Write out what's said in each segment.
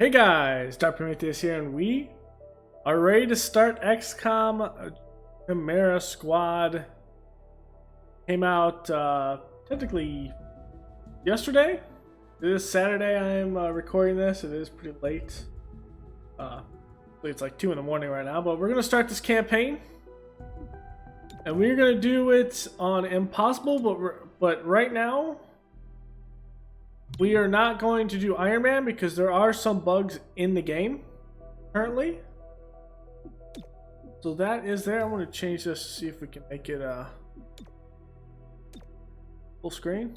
Hey guys, Dr. Prometheus here, and we are ready to start XCOM Chimera Squad. Came out technically yesterday. It is Saturday. I am recording this. It is pretty late. It's like 2 in the morning right now, but we're gonna start this campaign, and we're gonna do it on Impossible. But right now, we are not going to do Iron Man because there are some bugs in the game currently. So that is there. I'm going to change this to see if we can make it full screen.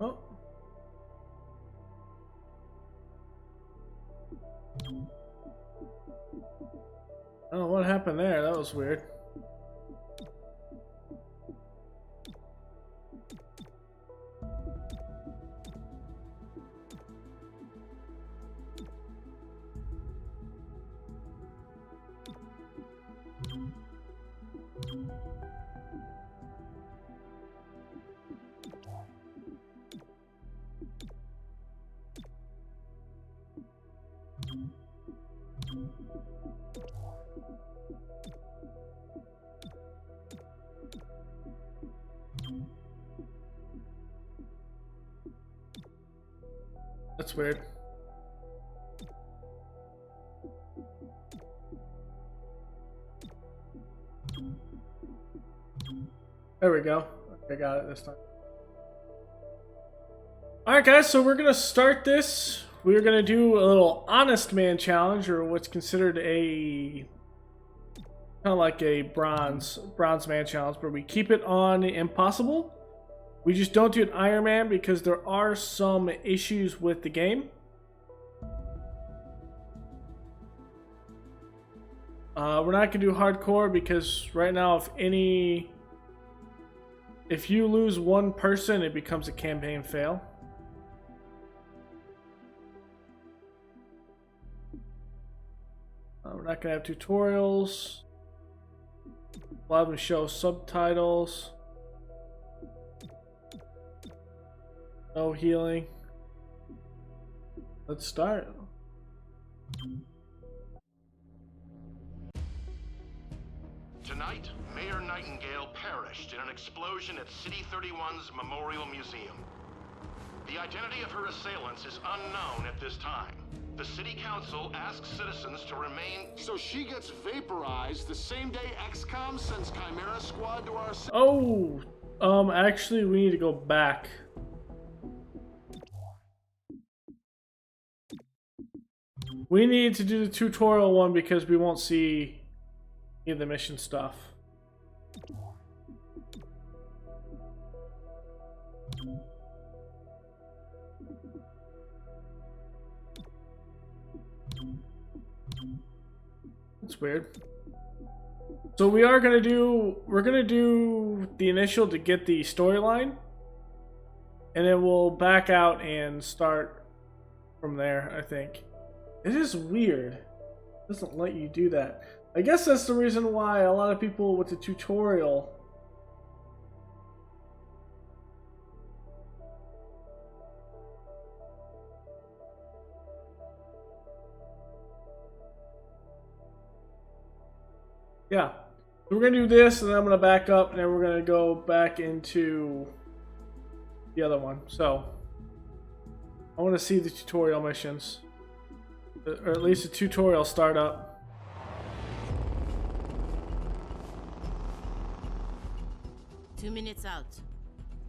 Oh. I don't know what happened there. That was weird. That's weird. There we go. Okay, got it this time. Alright guys, so we're gonna start this. We're gonna do a little honest man challenge, or what's considered a kind of like a bronze man challenge, but we keep it on impossible. We just don't do an Iron Man because there are some issues with the game. We're not gonna do hardcore because right now, if you lose one person, it becomes a campaign fail. We're not gonna have tutorials. We'll have them show subtitles. No healing. Let's start. Tonight, Mayor Nightingale perished in an explosion at City 31's Memorial Museum. The identity of her assailants is unknown at this time. The City Council asks citizens to remain... So she gets vaporized the same day XCOM sends Chimera Squad to our... Oh, actually we need to go back. We need to do the tutorial one because we won't see any of the mission stuff. That's weird. So we're gonna do the initial to get the storyline, and then we'll back out and start from there, I think. It is weird. It doesn't let you do that. I guess that's the reason why a lot of people with the tutorial yeah. We're gonna do this, and then I'm gonna back up, and then we're gonna go back into the other one. So I want to see the tutorial missions. Or at least a tutorial startup. Two minutes out.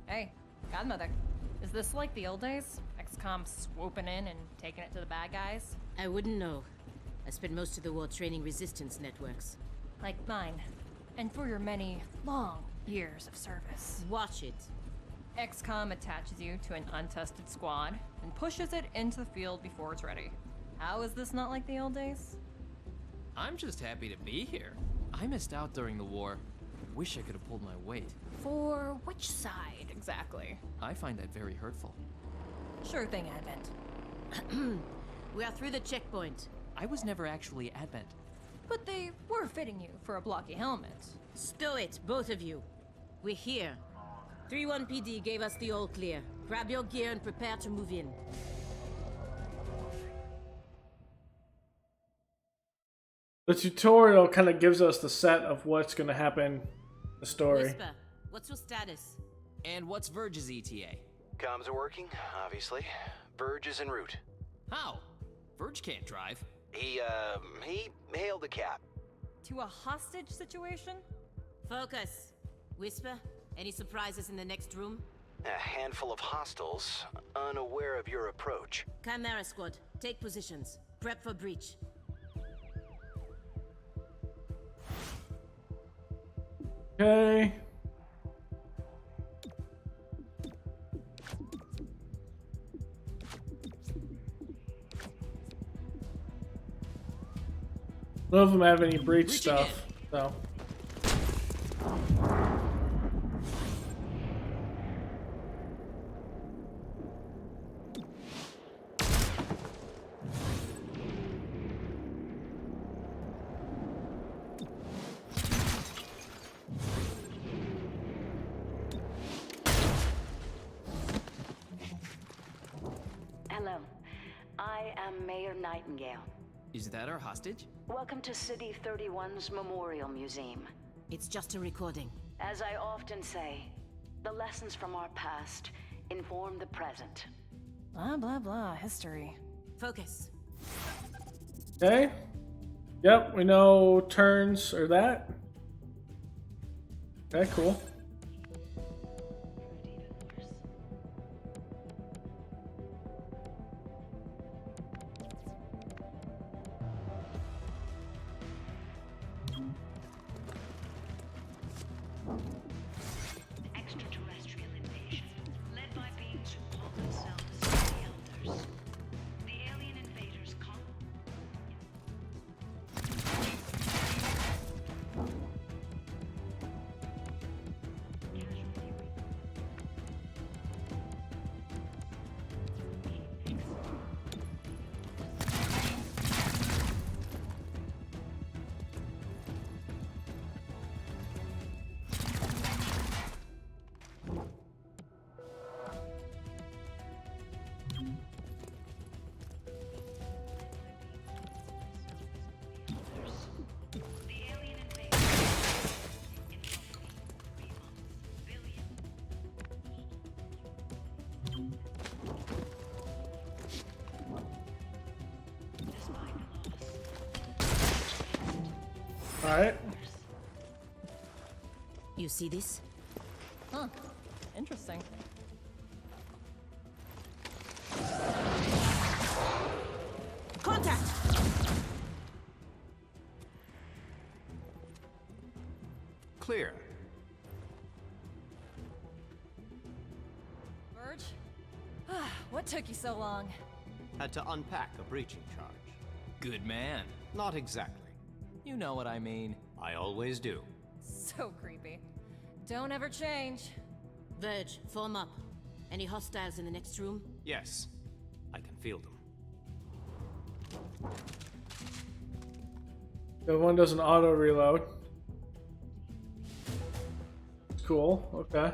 Hey, Godmother. Is this like the old days? XCOM swooping in and taking it to the bad guys? I wouldn't know. I spent most of the war training resistance networks. Like mine. And for your many, long years of service. Watch it. XCOM attaches you to an untested squad and pushes it into the field before it's ready. How is this not like the old days? I'm just happy to be here. I missed out during the war. Wish I could have pulled my weight. For which side, exactly? I find that very hurtful. Sure thing, Advent. We are through the checkpoint. I was never actually Advent. But they were fitting you for a blocky helmet. Stow it, both of you. We're here. 3-1 PD gave us the all clear. Grab your gear and prepare to move in. The tutorial kind of gives us the set of what's going to happen in the story. Whisper, what's your status? And what's Verge's ETA? Comms are working, obviously. Verge is en route. How? Verge can't drive. He hailed a cab. To a hostage situation? Focus. Whisper, any surprises in the next room? A handful of hostiles, unaware of your approach. Chimera Squad, take positions. Prep for breach. Okay. None of them have any breach Reaching stuff, so. Hello, I am Mayor Nightingale. Is that our hostage? Welcome to City 31's Memorial Museum. It's just a recording. As I often say, the lessons from our past inform the present. Blah, blah, blah. History. Focus. Okay. Yep, we know turns or that. Okay, cool. Extraterrestrial invasion, led by beings who call themselves the Elders. The alien invaders come. Alright. You see this? Huh. Interesting. Contact! Clear. Verge? What took you so long? Had to unpack a breaching charge. Good man. Not exactly. You know what I mean. I always do. So creepy. Don't ever change. Verge, form up. Any hostiles in the next room? Yes, I can feel them. The one does an auto reload. Cool, okay.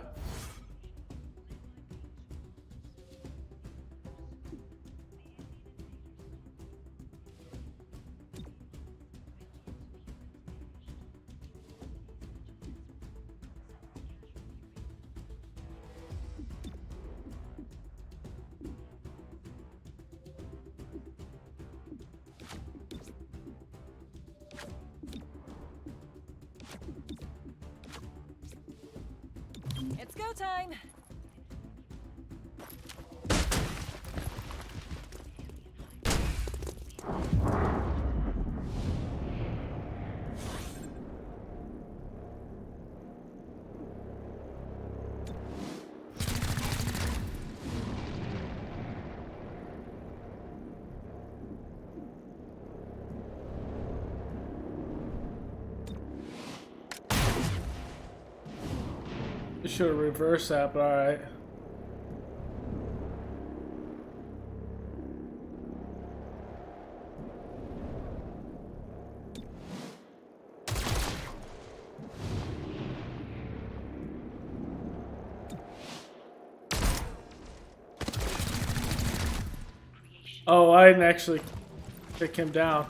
It's go time. You should have reversed that, but alright. Oh, I didn't actually take him down.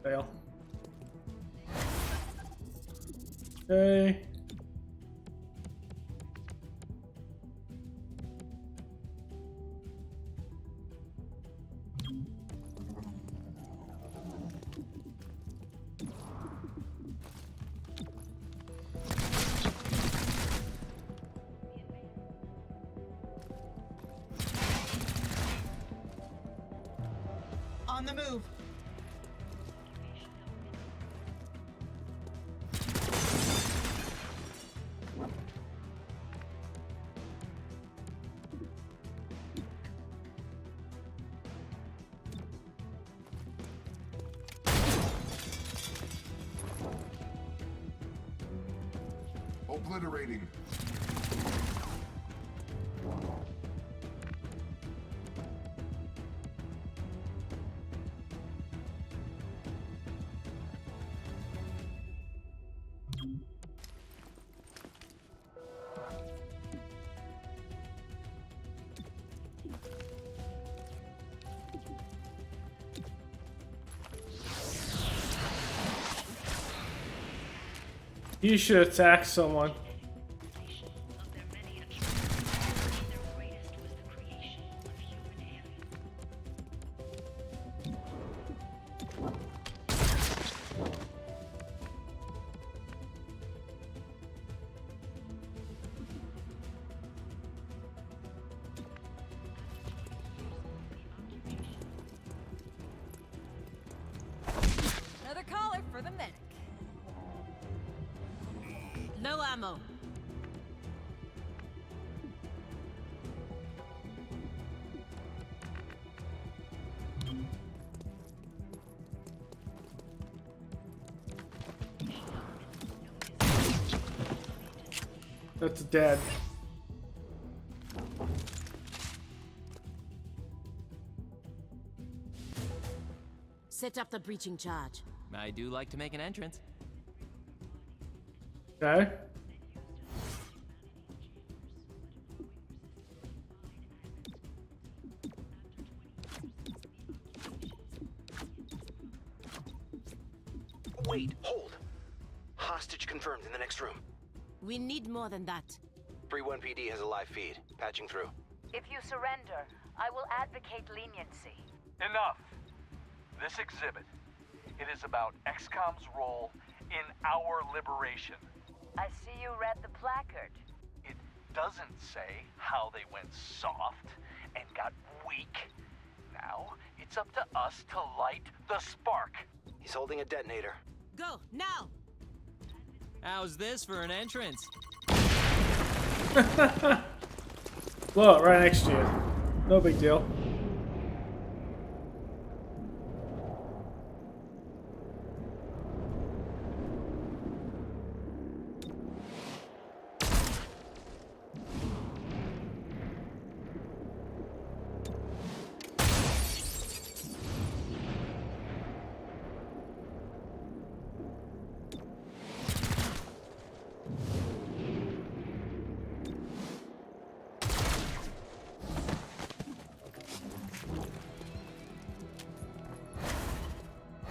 Fail. Okay. On the move. Obliterating. You should attack someone. Of their many atrocities, their greatest was the creation of human aliens. Another collar for the medic. No ammo. That's dead. Set up the breaching charge. I do like to make an entrance. Okay. Wait, hold. Hostage confirmed in the next room. We need more than that. 3-1 PD has a live feed. Patching through. If you surrender, I will advocate leniency. Enough. This exhibit, it is about XCOM's role in our liberation. I see you read the placard. It doesn't say how they went soft and got weak. Now, it's up to us to light the spark. He's holding a detonator. Go, now! How's this for an entrance? Blow it right next to you. No big deal.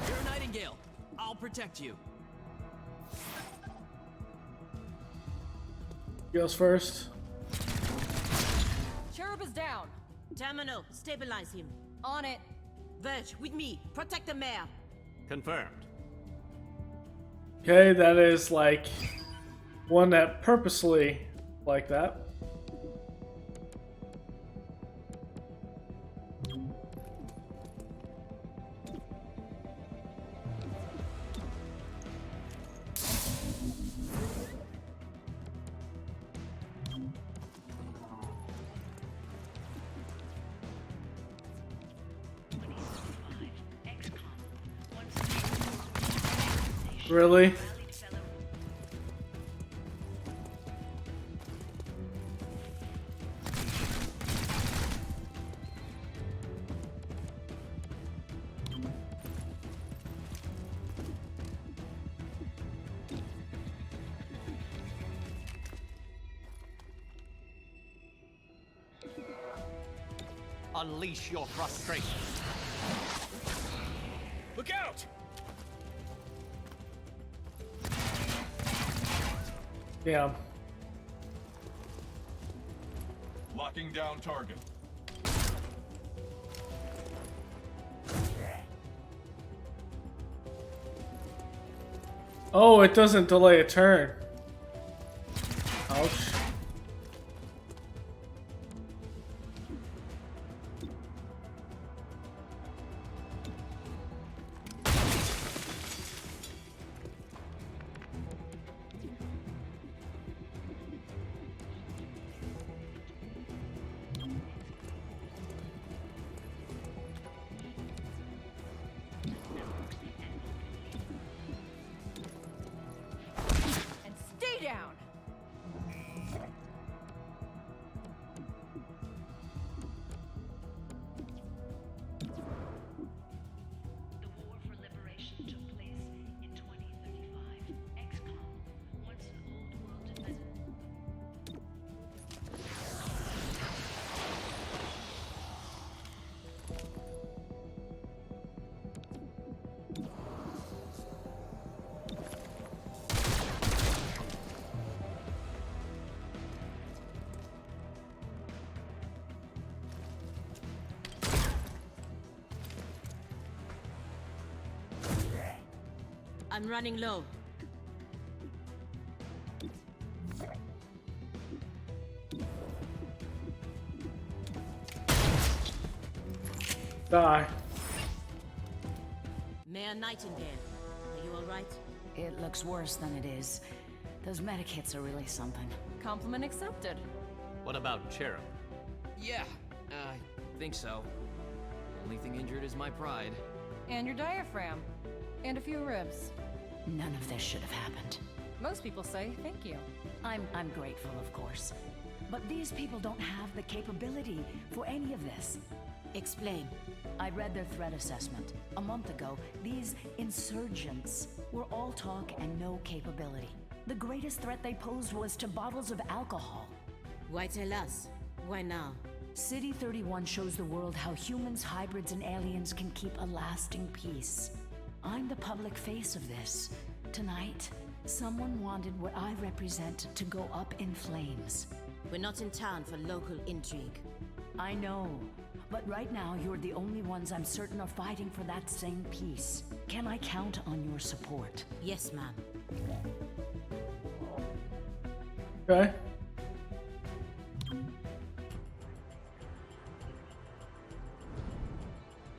You're a Nightingale. I'll protect you. Goes first. Cherub is down. Terminal, stabilize him. On it. Verge, with me. Protect the mayor. Confirmed. Okay, that is like one that purposely like that. Really? Unleash your frustration. Look out! Yeah. Locking down target. Oh, it doesn't delay a turn. Ouch. And stay down! The war for liberation took place in 2035. XCOM, once an old world defense. I'm running low. Die. Mayor Nightingale, are you all right? It looks worse than it is. Those medikits are really something. Compliment accepted. What about Cherub? Yeah, I think so. Only thing injured is my pride. And your diaphragm. And a few ribs. None of this should have happened. Most people say thank you. I'm grateful, of course. But these people don't have the capability for any of this. Explain. I read their threat assessment. A month ago, these insurgents were all talk and no capability. The greatest threat they posed was to bottles of alcohol. Why tell us? Why now? City 31 shows the world how humans, hybrids, and aliens can keep a lasting peace. I'm the public face of this. Tonight, someone wanted what I represent to go up in flames. We're not in town for local intrigue. I know, but right now you're the only ones I'm certain are fighting for that same peace. Can I count on your support? Yes, ma'am. Okay.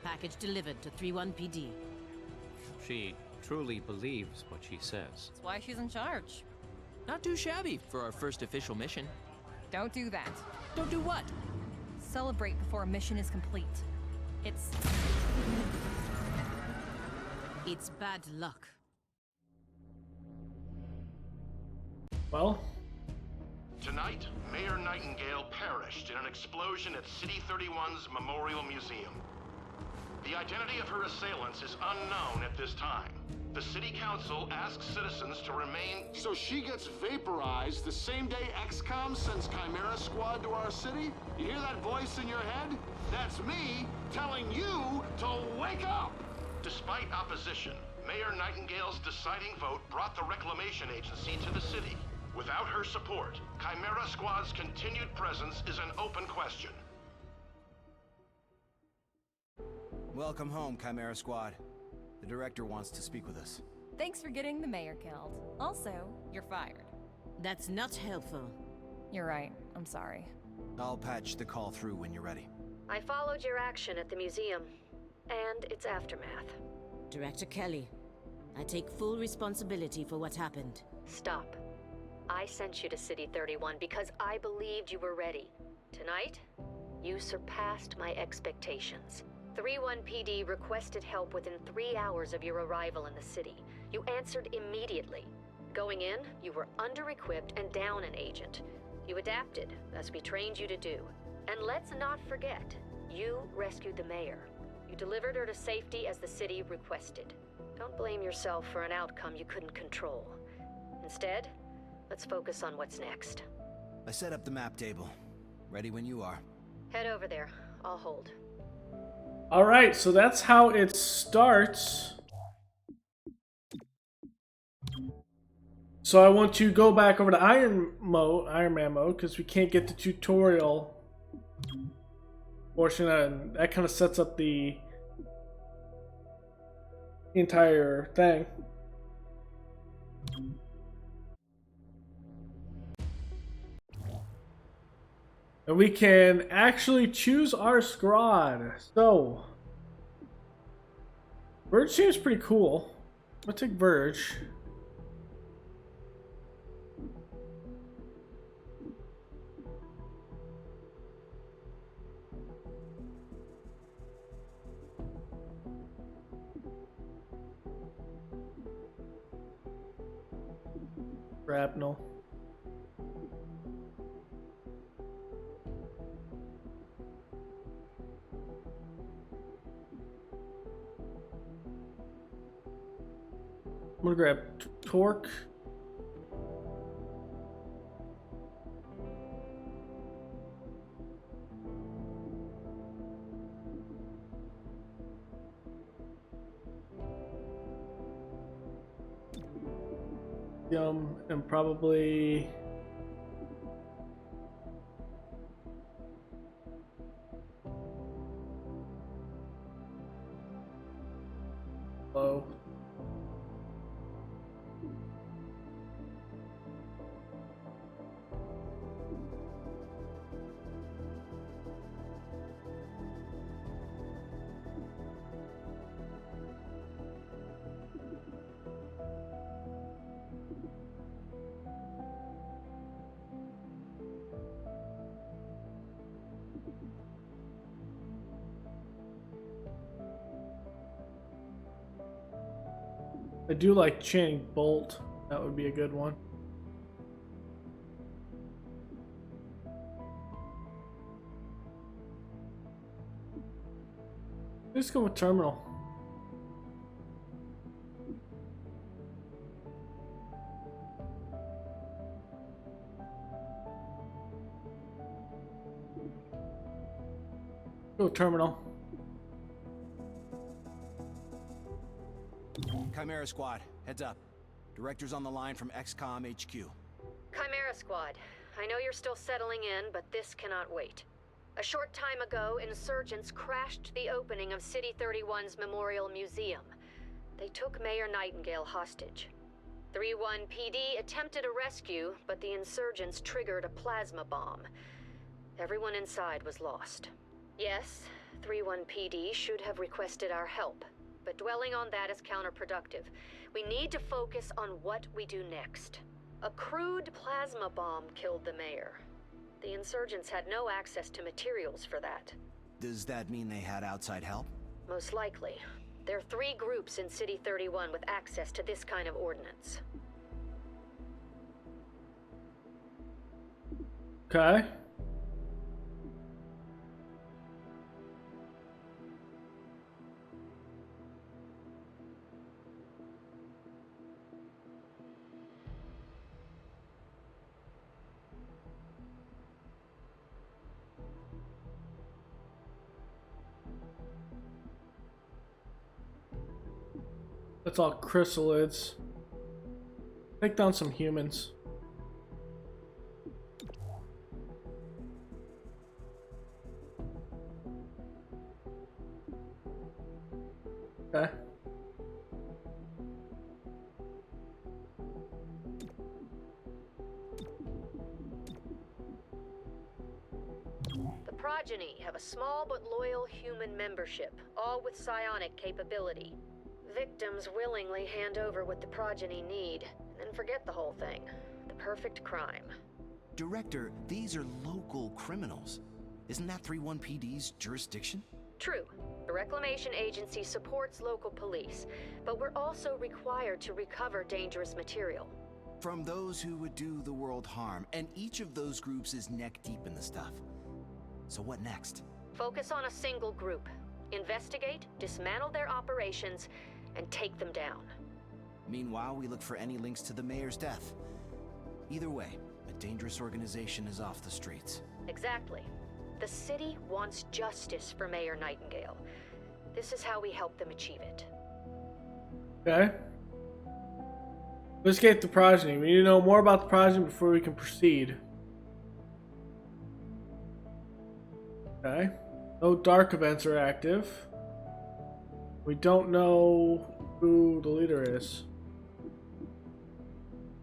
Package delivered to 31 PD. She truly believes what she says. That's why she's in charge. Not too shabby for our first official mission. Don't do that. Don't do what? Celebrate before a mission is complete. It's bad luck. Well, Tonight, Mayor Nightingale perished in an explosion at City 31's Memorial Museum. The identity of her assailants is unknown at this time. The City Council asks citizens to remain... So she gets vaporized the same day XCOM sends Chimera Squad to our city? You hear that voice in your head? That's me telling you to wake up! Despite opposition, Mayor Nightingale's deciding vote brought the Reclamation Agency to the city. Without her support, Chimera Squad's continued presence is an open question. Welcome home, Chimera Squad. The director wants to speak with us. thanks for getting the mayor killed. Also, you're fired. That's not helpful. You're right. I'm sorry. I'll patch the call through when you're ready. I followed your action at the museum, and its aftermath. Director Kelly, I take full responsibility for what happened. Stop. I sent you to City 31 because I believed you were ready. Tonight, you surpassed my expectations. 3-1 PD requested help within 3 hours of your arrival in the city. You answered immediately. Going in, you were under-equipped and down an agent. You adapted, as we trained you to do. And let's not forget, you rescued the mayor. You delivered her to safety as the city requested. Don't blame yourself for an outcome you couldn't control. Instead, let's focus on what's next. I set up the map table. Ready when you are. Head over there. I'll hold. Alright, so that's how it starts. So I want to go back over to Iron Man mode, because we can't get the tutorial portion, and that kind of sets up the entire thing. And we can actually choose our squad. So, Verge seems pretty cool. I'll take Verge. Grapnel. I'm gonna grab Torque. And probably low. I do like Channing Bolt. That would be a good one. Let's go with Terminal. Go Terminal. Chimera Squad, heads up. Director's on the line from XCOM HQ. Chimera Squad, I know you're still settling in, but this cannot wait. A short time ago, insurgents crashed the opening of City 31's Memorial Museum. They took Mayor Nightingale hostage. 3-1 PD attempted a rescue, but the insurgents triggered a plasma bomb. Everyone inside was lost. Yes, 3-1 PD should have requested our help, but dwelling on that is counterproductive. We need to focus on what we do next. A crude plasma bomb killed the mayor. The insurgents had no access to materials for that. Does that mean they had outside help? Most likely. There are 3 groups in City 31 with access to this kind of ordnance. Okay. That's all chrysalids. Take down some humans. Okay. The Progeny have a small but loyal human membership, all with psionic capability. Victims willingly hand over what the Progeny need, and then forget the whole thing. The perfect crime. Director, these are local criminals. Isn't that 3-1 PD's jurisdiction? True. The Reclamation Agency supports local police, but we're also required to recover dangerous material. From those who would do the world harm, and each of those groups is neck deep in the stuff. So what next? Focus on a single group. Investigate, dismantle their operations, and take them down. Meanwhile, we look for any links to the mayor's death. Either way, a dangerous organization is off the streets. Exactly. The city wants justice for Mayor Nightingale. This is how we help them achieve it. Okay. Investigate the progeny. We need to know more about the progeny before we can proceed. Okay. No dark events are active. We don't know who the leader is.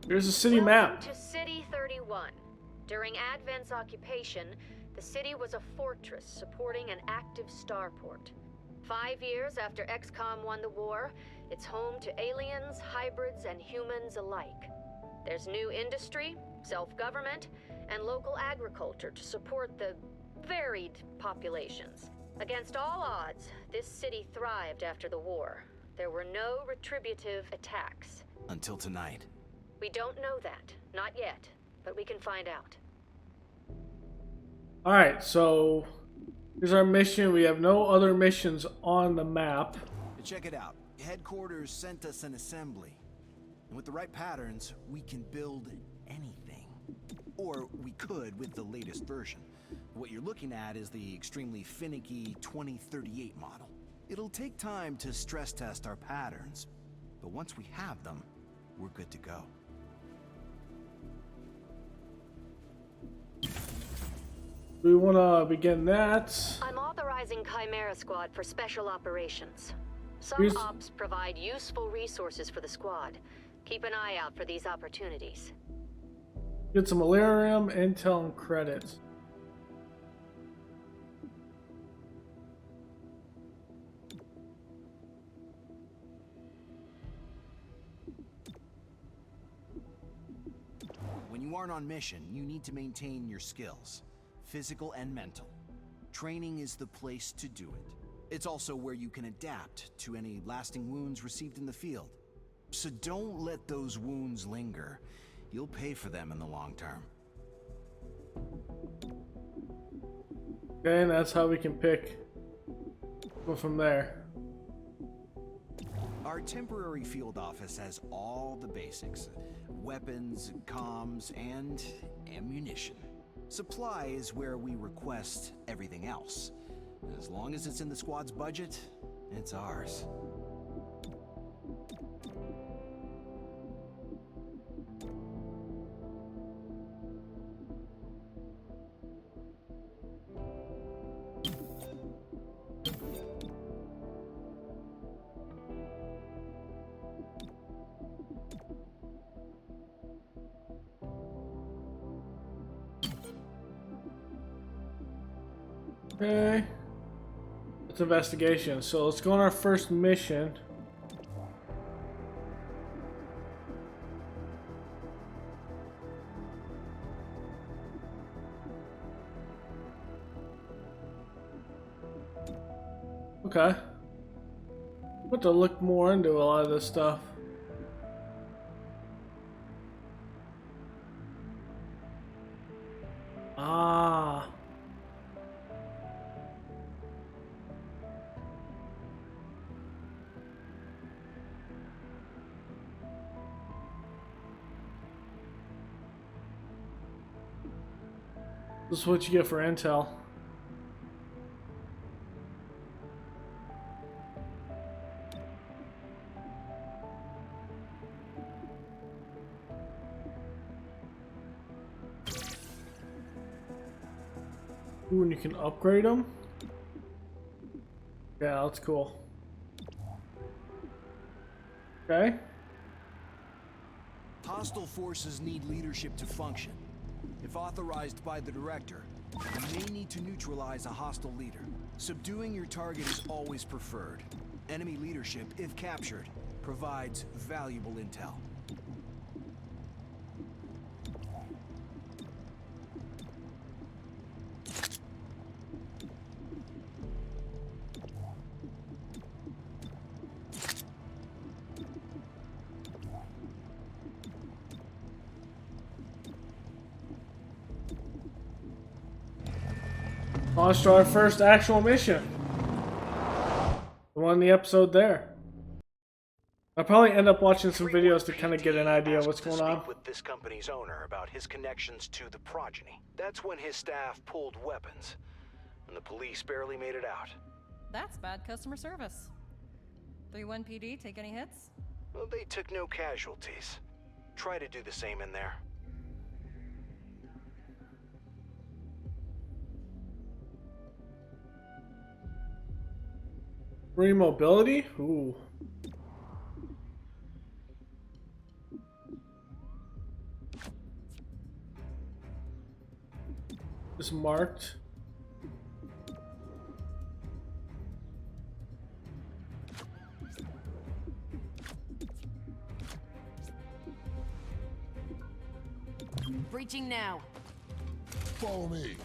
Here's a city map. Welcome to City 31. During Advent's occupation, the city was a fortress supporting an active starport. 5 years after XCOM won the war, it's home to aliens, hybrids, and humans alike. There's new industry, self-government, and local agriculture to support the varied populations. Against all odds, this city thrived after the war. There were no retributive attacks. Until tonight. We don't know that. Not yet. But we can find out. Alright, so here's our mission. We have no other missions on the map. Check it out. Headquarters sent us an assembly. And with the right patterns, we can build anything. Or we could with the latest version. What you're looking at is the extremely finicky 2038 model. It'll take time to stress test our patterns, but once we have them, we're good to go. We want to begin that. I'm authorizing Chimera Squad for special operations. Some ops provide useful resources for the squad. Keep an eye out for these opportunities. Get some Malarium, Intel, and credits. When you aren't on mission, you need to maintain your skills. Physical and mental. Training is the place to do it. It's also where you can adapt to any lasting wounds received in the field. So don't let those wounds linger. You'll pay for them in the long term. Okay, and that's how we can pick. Go from there. Our temporary field office has all the basics. Weapons, comms, and ammunition. Supply is where we request everything else. As long as it's in the squad's budget, it's ours. Okay. It's investigation. So let's go on our first mission. Okay. I'm about to look more into a lot of this stuff. Ah. This is what you get for intel. Ooh, and you can upgrade them? Yeah, that's cool. Okay. Hostile forces need leadership to function. If authorized by the director, you may need to neutralize a hostile leader. Subduing your target is always preferred. Enemy leadership, if captured, provides valuable intel. Launch to our first actual mission. We won the episode there. I'll probably end up watching some videos to kind of get an idea of what's going on. With this company's owner about his connections to the progeny. That's when his staff pulled weapons. and the police barely made it out. That's bad customer service. 3-1 PD take any hits? Well, they took no casualties. Try to do the same in there. Free mobility? Ooh. Is marked. Breaching now. Follow me.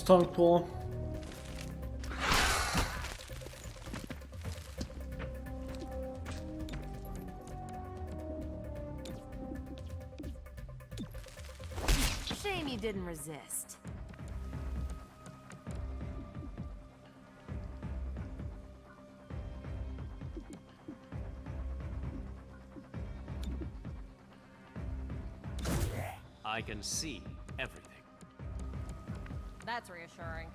Tongue pull. Shame you didn't resist. I can see everything. That's reassuring.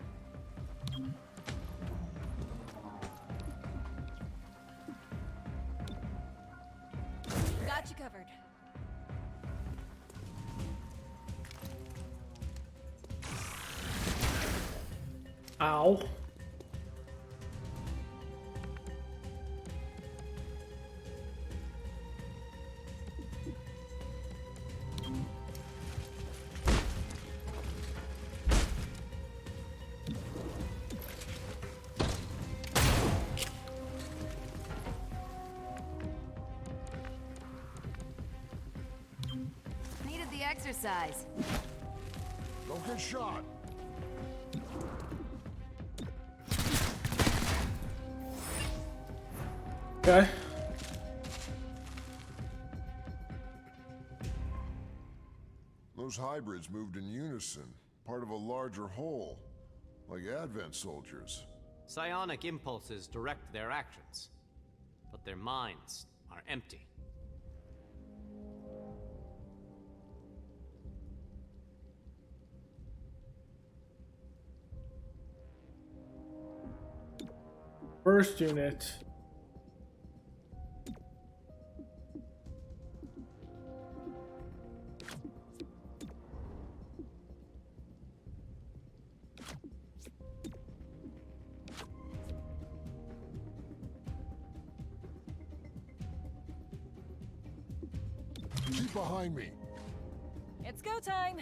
Got you covered. Ow. Needed the exercise. Don't get shot. Okay. Those hybrids moved in unison, part of a larger whole, like Advent soldiers. Psionic impulses direct their actions, but their minds are empty. First unit. Keep behind me. It's go time.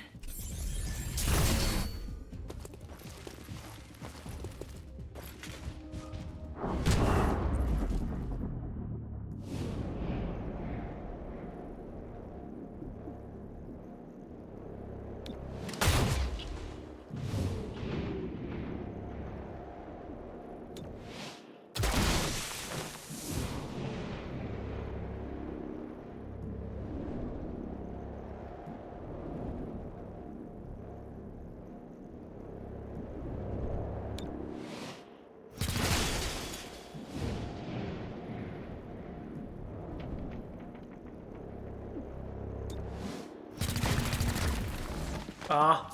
Ah.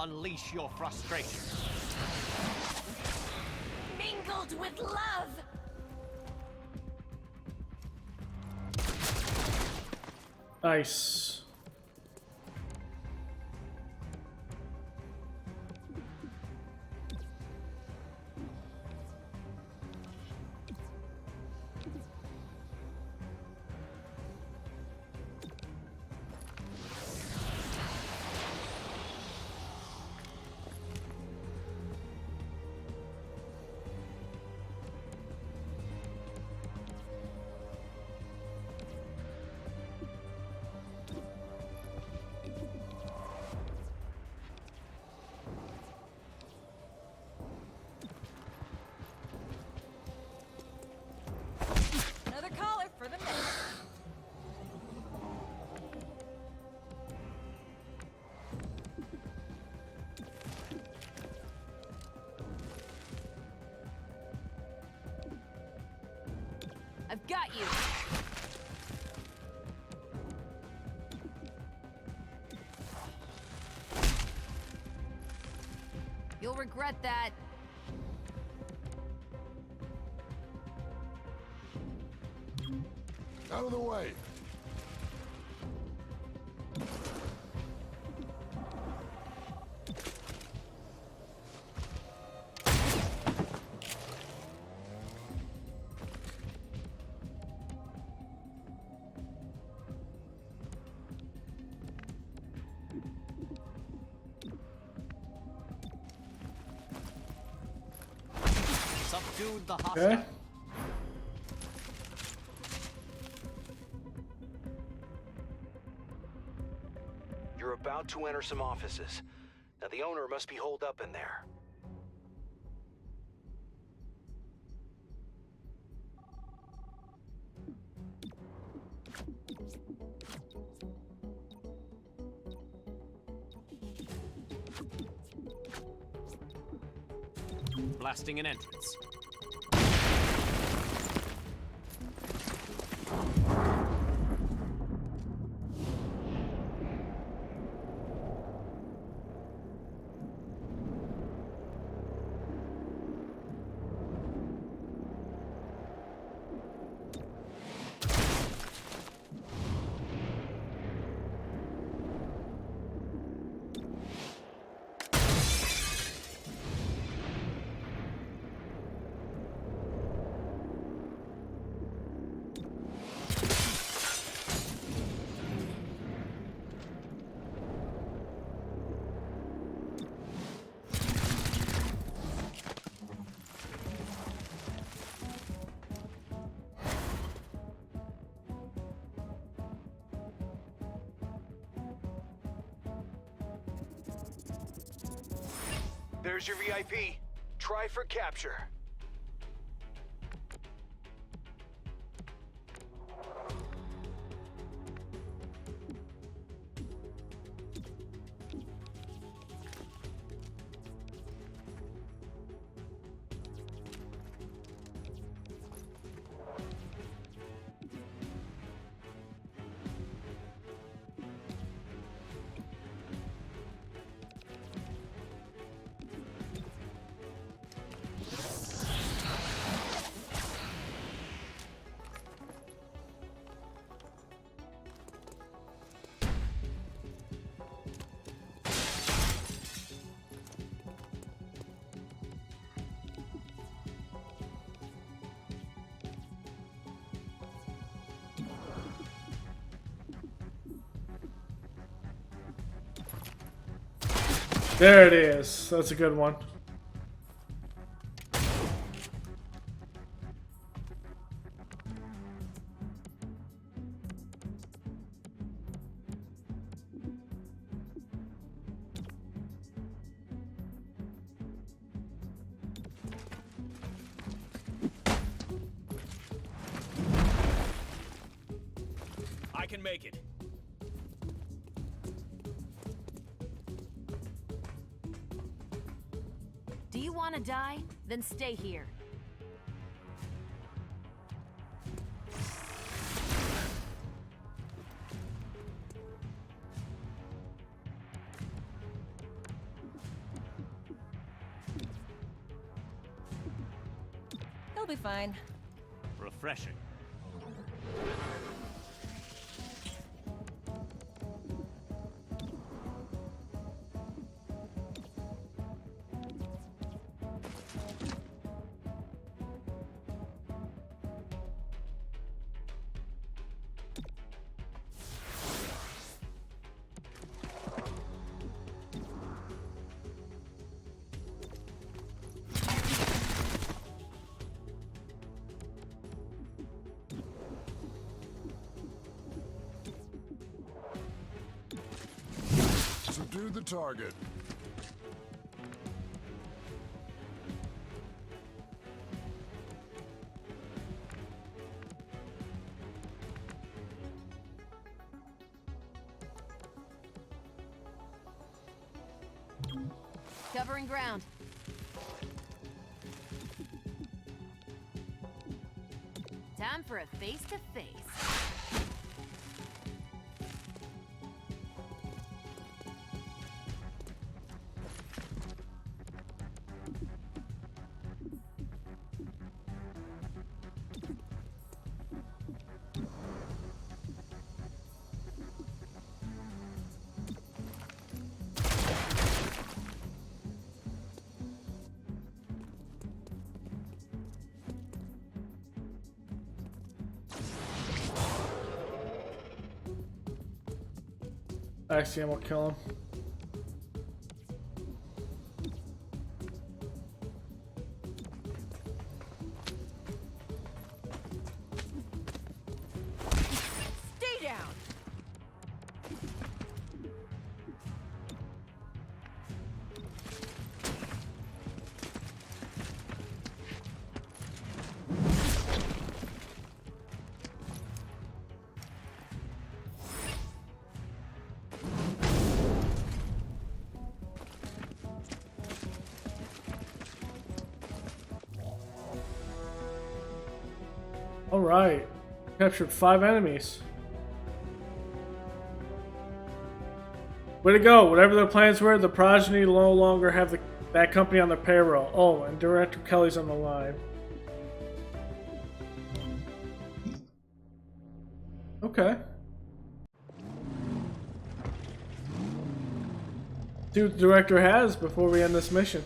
Unleash your frustration. Mingled with love! Nice. Another caller for the mix. I've got you. You'll regret that. Out of the way. Subdued the hostile. Okay. You're about to enter some offices. Now the owner must be holed up in there. Blasting an entrance. There's your VIP. Try for capture. There it is. That's a good one. I can make it. Do you want to die? Then stay here. be fine. Refreshing. Subdue the target. Covering ground. Time for a face-to-face. Axiom will kill him. Stay down. Alright. Captured 5 enemies. Way to go! Whatever their plans were, the progeny no longer have that company on their payroll. Oh, and Director Kelly's on the line. Okay. See what the director has before we end this mission.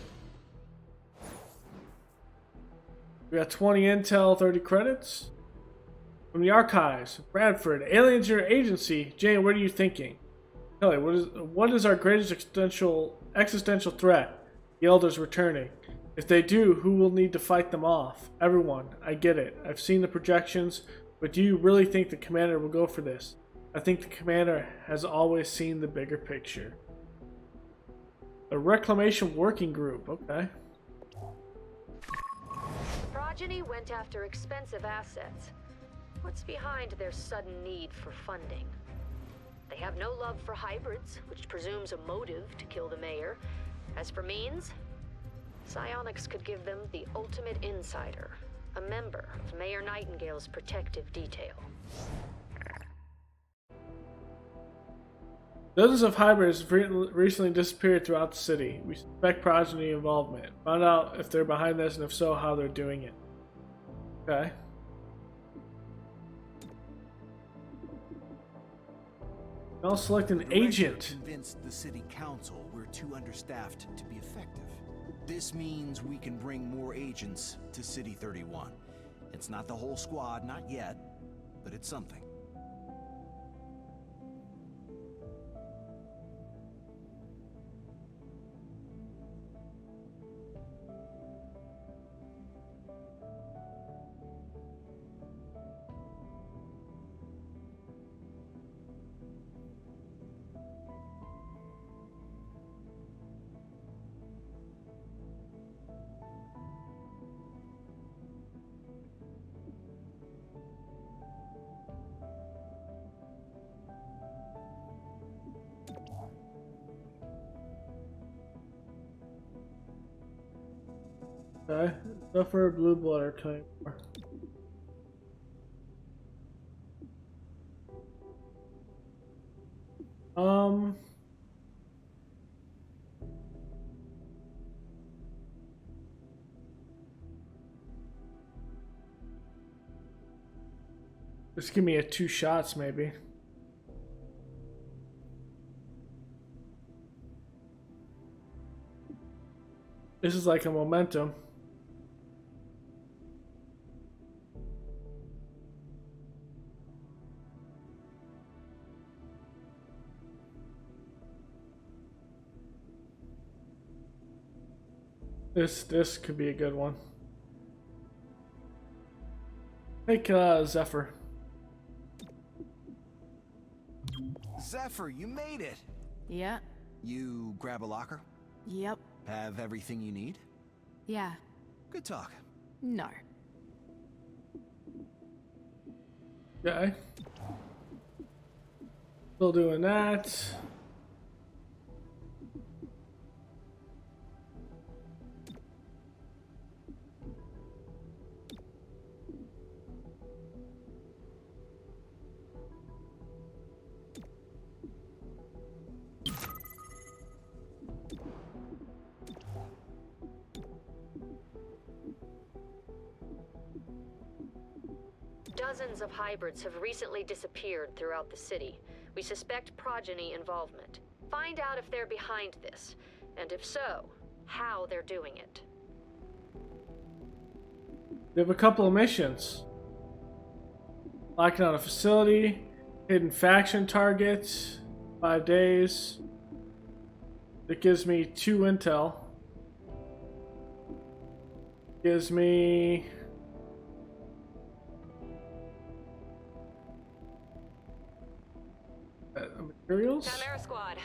We got 20 intel, 30 credits. From the archives, Bradford, aliens in your agency. Jane, what are you thinking? Kelly, what is our greatest existential threat? The Elders returning. If they do, who will need to fight them off? Everyone. I get it. I've seen the projections, but do you really think the commander will go for this? I think the commander has always seen the bigger picture. A reclamation working group. Okay. Progeny went after expensive assets. What's behind their sudden need for funding? They have no love for hybrids, which presumes a motive to kill the mayor. As for means, psionics could give them the ultimate insider, a member of Mayor Nightingale's protective detail. Dozens of hybrids recently disappeared throughout the city. We suspect progeny involvement. Find out if they're behind this, and if so, how they're doing it. Okay. I'll select an agent. Convinced the city council we're too understaffed to be effective. This means we can bring more agents to City 31. It's not the whole squad, not yet, but it's something. Okay. Suffer blue blood or claim. Just give me a 2 shots, maybe. This is like a momentum. This could be a good one. Take Zephyr. Zephyr, you made it! Yeah. You grab a locker? Yep. Have everything you need? Yeah. Good talk. No. Okay. Still doing that. Dozens of hybrids have recently disappeared throughout the city. We suspect progeny involvement. Find out if they're behind this, and if so, how they're doing it. We have a couple of missions. Locking down a facility, hidden faction targets, 5 days. It gives me 2 intel. Gives me materials. Chimera Squad.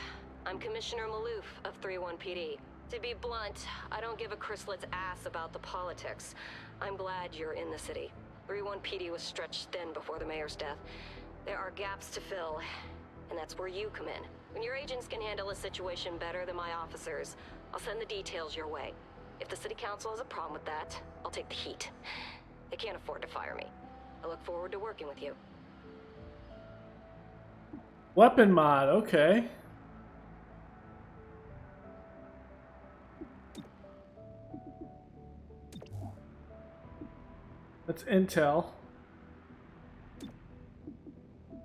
I'm Commissioner Maloof of 31 PD. To be blunt, I don't give a Chryslet's ass about the politics. I'm glad you're in the city. 31 PD was stretched thin before the mayor's death. There are gaps to fill, and that's where you come in. When your agents can handle a situation better than my officers, I'll send the details your way. If the city council has a problem with that, I'll take the heat. They can't afford to fire me. I look forward to working with you. Weapon mod, okay. That's intel.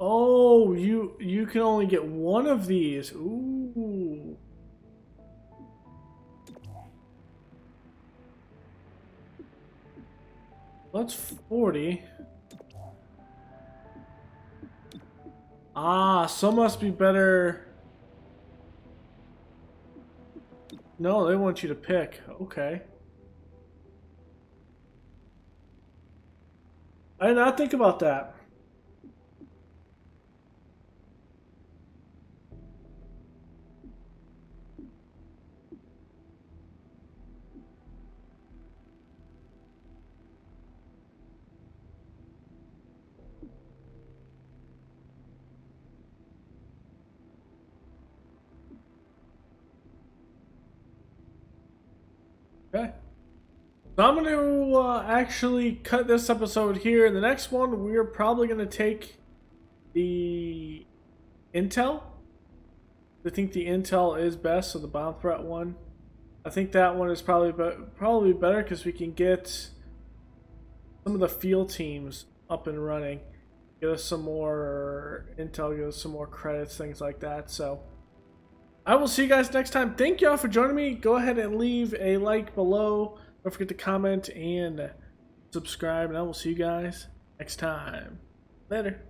Oh, you can only get one of these. Ooh. That's 40. Ah, some must be better. No, they want you to pick. Okay. I did not think about that. Okay. So I'm going to actually cut this episode here. In the next one, we're probably going to take the intel. I think the intel is best, so the bomb threat one. I think that one is probably better because we can get some of the field teams up and running. Get us some more intel, get us some more credits, things like that. So I will see you guys next time. Thank y'all for joining me. Go ahead and leave a like below. Don't forget to comment and subscribe. And I will see you guys next time. Later.